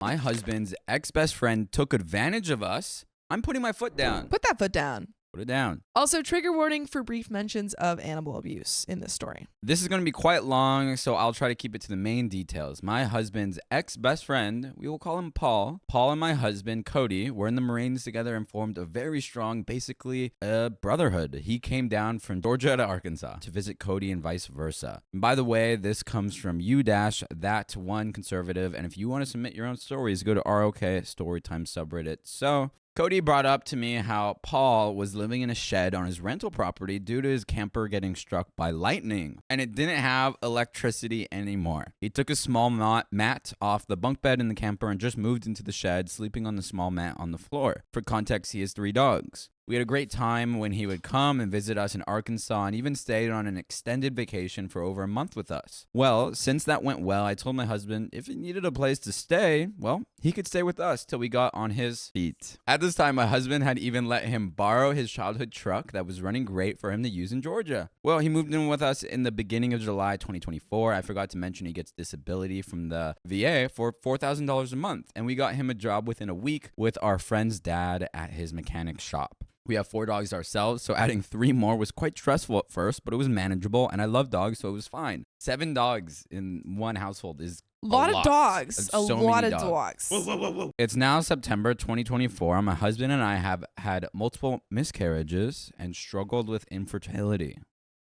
My husband's ex-best friend took advantage of us. I'm putting my foot down. Put that foot down. Put it down. Also, trigger warning for brief mentions of animal abuse in this story. This is going to be quite long, so I'll try to keep it to the main details. My husband's ex-best friend, we will call him Paul. Paul and my husband, Cody, were in the Marines together and formed a very strong, basically, brotherhood. He came down from Georgia to Arkansas to visit Cody and vice versa. And by the way, this comes from U-that1 conservative, and if you want to submit your own stories, go to ROK Storytime subreddit. So Cody brought up to me how Paul was living in a shed on his rental property due to his camper getting struck by lightning, and it didn't have electricity anymore. He took a small mat off the bunk bed in the camper and just moved into the shed, sleeping on the small mat on the floor. For context, he has 3 dogs. We had a great time when he would come and visit us in Arkansas and even stayed on an extended vacation for over a month with us. Well, since that went well, I told my husband if he needed a place to stay, well, he could stay with us till we got on his feet. At this time, my husband had even let him borrow his childhood truck that was running great for him to use in Georgia. Well, he moved in with us in the beginning of July 2024. I forgot to mention he gets disability from the VA for $4,000 a month, and we got him a job within a week with our friend's dad at his mechanic shop. We have 4 dogs ourselves, so adding 3 more was quite stressful at first, but it was manageable, and I love dogs, so it was fine. 7 dogs in one household is a lot of dogs. That's a lot of dogs. Whoa. It's now September 2024. My husband and I have had multiple miscarriages and struggled with infertility.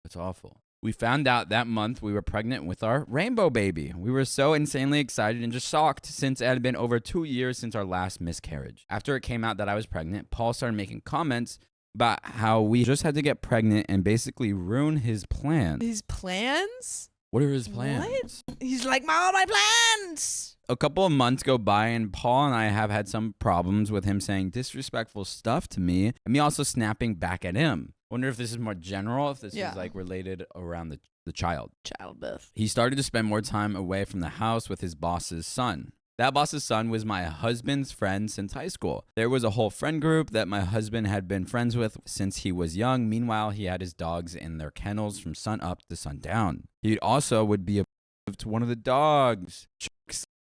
It's awful. We found out that month we were pregnant with our rainbow baby. We were so insanely excited and just shocked since it had been over 2 years since our last miscarriage. After it came out that I was pregnant, Paul started making comments about how we just had to get pregnant and basically ruin his plans. His plans? What are his plans? What? He's like, all my plans. A couple of months go by and Paul and I have had some problems with him saying disrespectful stuff to me and me also snapping back at him. Wonder if this is more general, if this is like related around the child. Childbirth. He started to spend more time away from the house with his boss's son. That boss's son was my husband's friend since high school. There was a whole friend group that my husband had been friends with since he was young. Meanwhile, he had his dogs in their kennels from sun up to sundown. He also would be abusive to one of the dogs,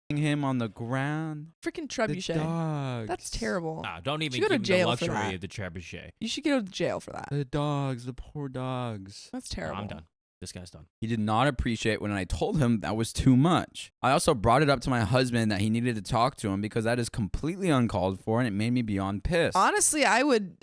him on the ground. Freaking trebuchet. Dogs. That's terrible. Nah, don't even You give go to him the jail for luxury that. of the trebuchet. You should go to jail for that. The dogs, the poor dogs. That's No, terrible. I'm done. This guy's done. He did not appreciate when I told him that was too much. I also brought it up to my husband that he needed to talk to him because that is completely uncalled for and it made me beyond pissed. Honestly, I would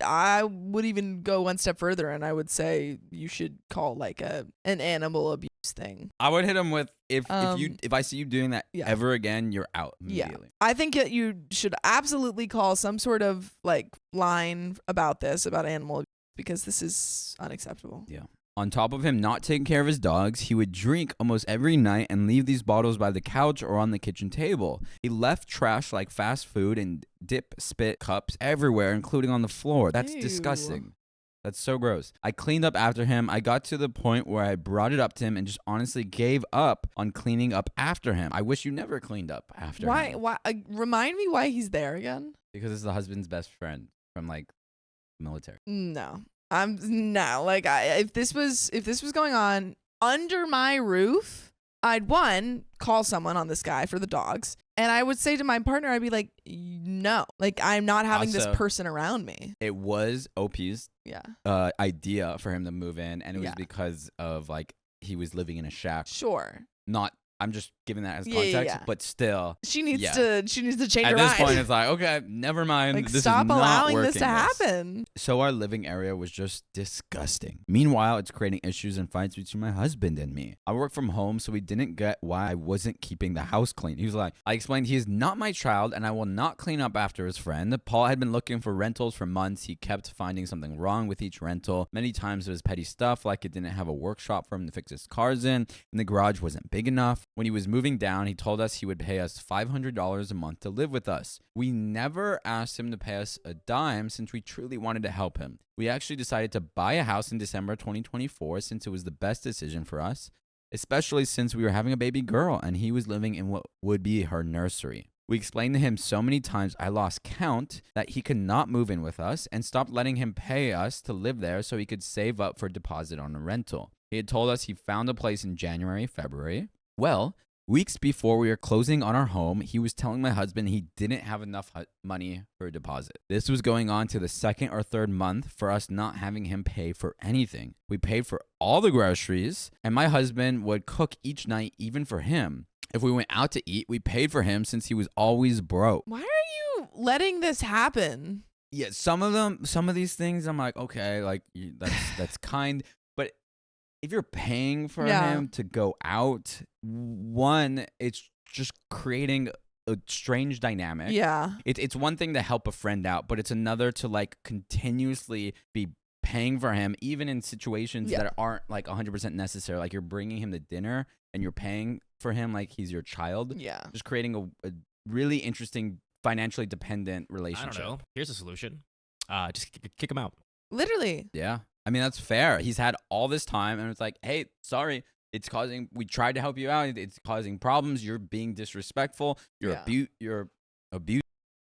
even go one step further and I would say you should call like an animal abuse thing. I would hit him with if I see you doing that Yeah. ever again, you're out immediately. I think that you should absolutely call some sort of like line about this, about animal abuse, because this is unacceptable. Yeah. On top of him not taking care of his dogs, he would drink almost every night and leave these bottles by the couch or on the kitchen table. He left trash like fast food and spit cups everywhere, including on the floor. That's Ew. disgusting. That's so gross. I cleaned up after him. I got to the point where I brought it up to him and just honestly gave up on cleaning up after him. I wish you never cleaned up after him. Why? Remind me why he's there again? Because it's the husband's best friend from like military. No. If this was going on under my roof, I'd call someone on this guy for the dogs, and I would say to my partner, I'd be like, no, like I'm not having this Also, person around me. It was OP's idea for him to move in, and it was because of like he was living in a shack. Sure. I'm just giving that as Yeah, context, yeah. but still. She needs to change At her this mind. point, it's like, okay, never mind. Like, This stop is not allowing working this to happen. So our living area was just disgusting. Meanwhile, it's creating issues and fights between my husband and me. I work from home, so we didn't get why I wasn't keeping the house clean. He was like, I explained he is not my child and I will not clean up after his friend. Paul had been looking for rentals for months. He kept finding something wrong with each rental. Many times it was petty stuff, like it didn't have a workshop for him to fix his cars in, and the garage wasn't big enough. When he was moving down, he told us he would pay us $500 a month to live with us. We never asked him to pay us a dime since we truly wanted to help him. We actually decided to buy a house in December 2024 since it was the best decision for us, especially since we were having a baby girl and he was living in what would be her nursery. We explained to him so many times I lost count that he could not move in with us and stopped letting him pay us to live there so he could save up for a deposit on a rental. He had told us he found a place in January, February. Well, Weeks before we were closing on our home, he was telling my husband he didn't have enough money for a deposit. This was going on to the second or third month for us not having him pay for anything. We paid for all the groceries, and my husband would cook each night, even for him. If we went out to eat, we paid for him since he was always broke. Why are you letting this happen? Yeah, some of these things, I'm like, okay, like that's kind. But if you're paying for him to go out, one, it's just creating a strange dynamic. Yeah. It's one thing to help a friend out, but it's another to like continuously be paying for him, even in situations that aren't like 100% necessary. Like you're bringing him to dinner and you're paying for him like he's your child. Yeah. Just creating a really interesting financially dependent relationship. I don't know. Here's a solution. Just kick him out. Literally. Yeah. I mean, that's fair. He's had all this time and it's like, hey, sorry. We tried to help you out. It's causing problems. You're being disrespectful. You're abusing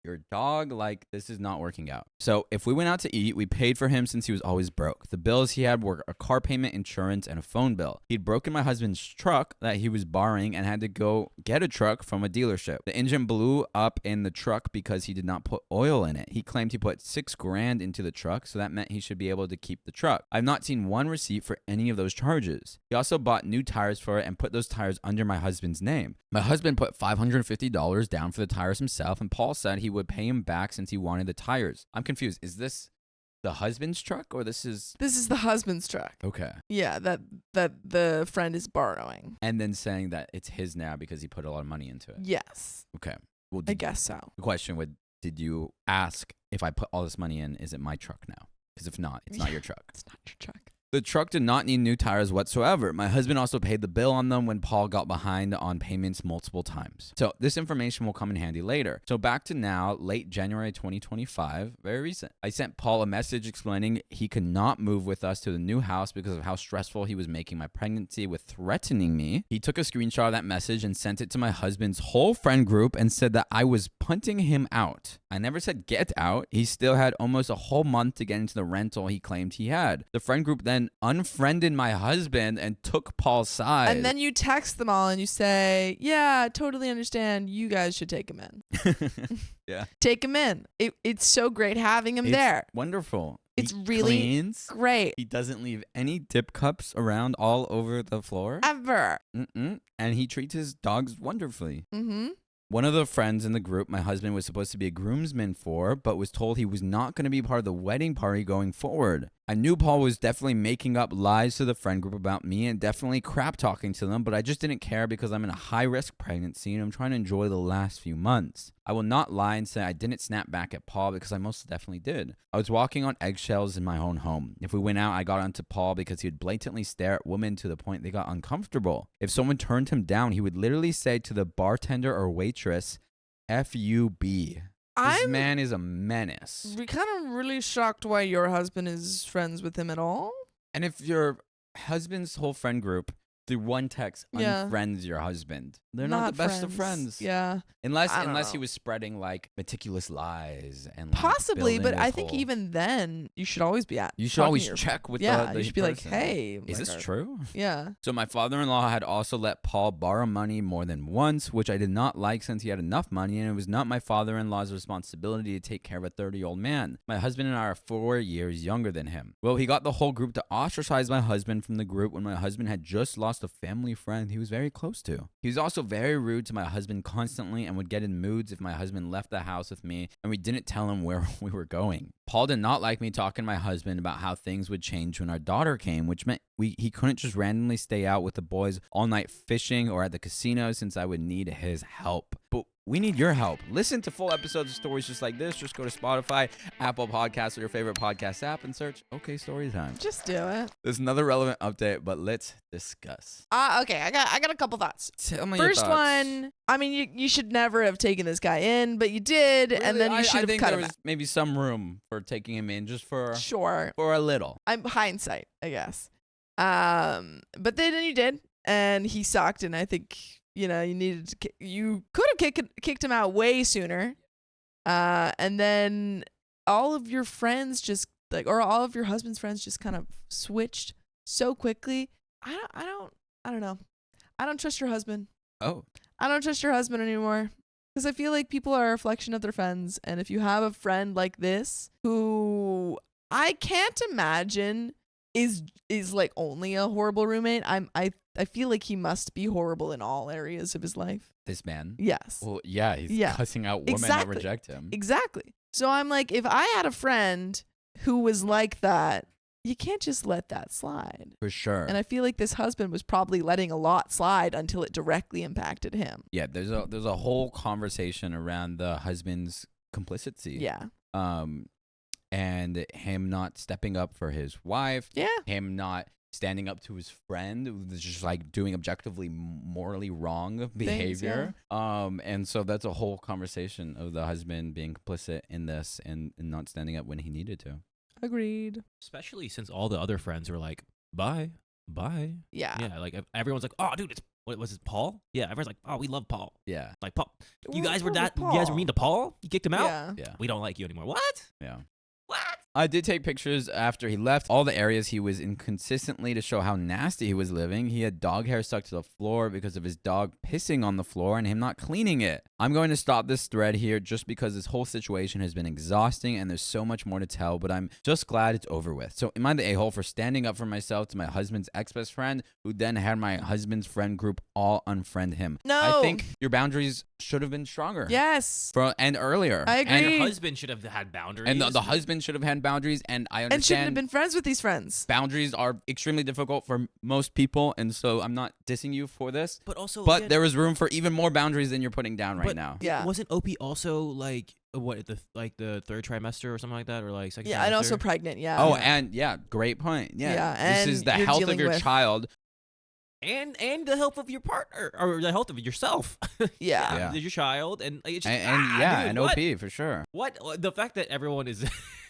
your dog. Like, this is not working out. So if we went out to eat, we paid for him since he was always broke. The bills he had were a car payment, insurance, and a phone bill. He'd broken my husband's truck that he was borrowing and had to go get a truck from a dealership. The engine blew up in the truck because he did not put oil in it. He claimed he put $6,000 into the truck, so that meant he should be able to keep the truck. I've not seen one receipt for any of those charges. He also bought new tires for it and put those tires under my husband's name. My husband put $550 down for the tires himself, and Paul said he would pay him back since he wanted the tires. I'm confused. Is this the husband's truck or this is the husband's truck? Okay. Yeah, that the friend is borrowing. And then saying that it's his now because he put a lot of money into it. Yes. Okay. Well, I guess so. The question did you ask, if I put all this money in, is it my truck now? Because if not, it's not your truck. It's not your truck. The truck did not need new tires whatsoever. My husband also paid the bill on them when Paul got behind on payments multiple times. So this information will come in handy later. So back to now, late January 2025, very recent. I sent Paul a message explaining he could not move with us to the new house because of how stressful he was making my pregnancy with threatening me. He took a screenshot of that message and sent it to my husband's whole friend group and said that I was punting him out. I never said get out. He still had almost a whole month to get into the rental he claimed he had. The friend group then unfriended my husband and took Paul's side. And then you text them all and you say, yeah, totally understand. You guys should take him in. Yeah. Take him in. It's so great having him there. Wonderful. It's he really cleans. Great. He doesn't leave any dip cups around all over the floor. Ever. And he treats his dogs wonderfully. Mm-hmm. One of the friends in the group my husband was supposed to be a groomsman for, but was told he was not going to be part of the wedding party going forward. I knew Paul was definitely making up lies to the friend group about me and definitely crap talking to them, but I just didn't care because I'm in a high-risk pregnancy and I'm trying to enjoy the last few months. I will not lie and say I didn't snap back at Paul because I most definitely did. I was walking on eggshells in my own home. If we went out, I got onto Paul because he would blatantly stare at women to the point they got uncomfortable. If someone turned him down, he would literally say to the bartender or waitress, F-U-B. This man is a menace. We're kind of really shocked why your husband is friends with him at all. And if your husband's whole friend group, through one text, unfriends your husband, they're not the best of friends. Yeah. Unless he was spreading like meticulous lies and like, possibly, but I think even then you should always be at. You should always check with the you should be like, person. hey, is this true? Yeah. So my father-in-law had also let Paul borrow money more than once, which I did not like since he had enough money, and it was not my father-in-law's responsibility to take care of a 30-year-old man. My husband and I are 4 years younger than him. Well, he got the whole group to ostracize my husband from the group when my husband had just lost a family friend he was very close to. He was also very rude to my husband constantly and would get in moods if my husband left the house with me and we didn't tell him where we were going. Paul did not like me talking to my husband about how things would change when our daughter came, which meant he couldn't just randomly stay out with the boys all night fishing or at the casino since I would need his help. But we need your help. Listen to full episodes of stories just like this. Just go to Spotify, Apple Podcasts, or your favorite podcast app and search OK Storytime. Just do it. There's another relevant update, but let's discuss. Okay, I got a couple thoughts. Tell me First your thoughts. one, I mean, you should never have taken this guy in, but you did, Really, and then you should have cut there him was out. maybe some room for taking him in just for Sure. a little. I'm hindsight, I guess. But then you did, and he sucked, and I think you could have kicked him out way sooner. And then all of your friends or all of your husband's friends just kind of switched so quickly. I don't know. I don't trust your husband. Oh, I don't trust your husband anymore. Because I feel like people are a reflection of their friends. And if you have a friend like this who I can't imagine is like only a horrible roommate, I feel like he must be horrible in all areas of his life. this man. Yes. Well, yeah, he's cussing out women that Exactly. reject him. Exactly. So I'm like, if I had a friend who was like that, you can't just let that slide. For sure. And I feel like this husband was probably letting a lot slide until it directly impacted him. Yeah, there's a whole conversation around the husband's complicity. Yeah. And him not stepping up for his wife. Yeah. Him not standing up to his friend who was just like doing objectively morally wrong behavior. And so that's a whole conversation of the husband being complicit in this and not standing up when he needed to. Agreed. Especially since all the other friends were like, bye. Yeah. Yeah, like everyone's like, oh, dude, what was it, Paul? Yeah, everyone's like, oh, we love Paul. Yeah. Like, Paul, you guys were What with you guys were Paul? mean to Paul? You kicked him out? Yeah. Yeah. We don't like you anymore. What? Yeah. What? I did take pictures after he left all the areas he was in consistently to show how nasty he was living. He had dog hair stuck to the floor because of his dog pissing on the floor and him not cleaning it. I'm going to stop this thread here just because this whole situation has been exhausting and there's so much more to tell, but I'm just glad it's over with. So am I the a-hole for standing up for myself to my husband's ex-best friend who then had my husband's friend group all unfriend him? No. I think your boundaries should have been stronger. Yes. And earlier. I agree. And Agreed. your husband should have had boundaries. And the husband should have had boundaries, and I understand. And shouldn't have been friends with these friends. Boundaries are extremely difficult for most people, and so I'm not dissing you for this. But also, But again, there is room for even more boundaries than you're putting down right now. Yeah. Wasn't OP also like the third trimester or something like that, or like second? Yeah, and also trimester? pregnant. Yeah. Oh, and yeah, great point. Yeah, Yeah, this and is the you're health of dealing your with- child. and the health of your partner or the health of yourself. Yeah. Yeah. Your child, and like, it's just, And dude, what? OP for sure. What the fact that everyone is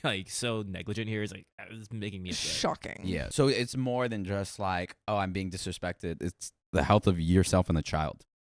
like so negligent here is like it's making me upset. Shocking. Yeah, so it's more than just like, oh, I'm being disrespected. It's the health of yourself and the child.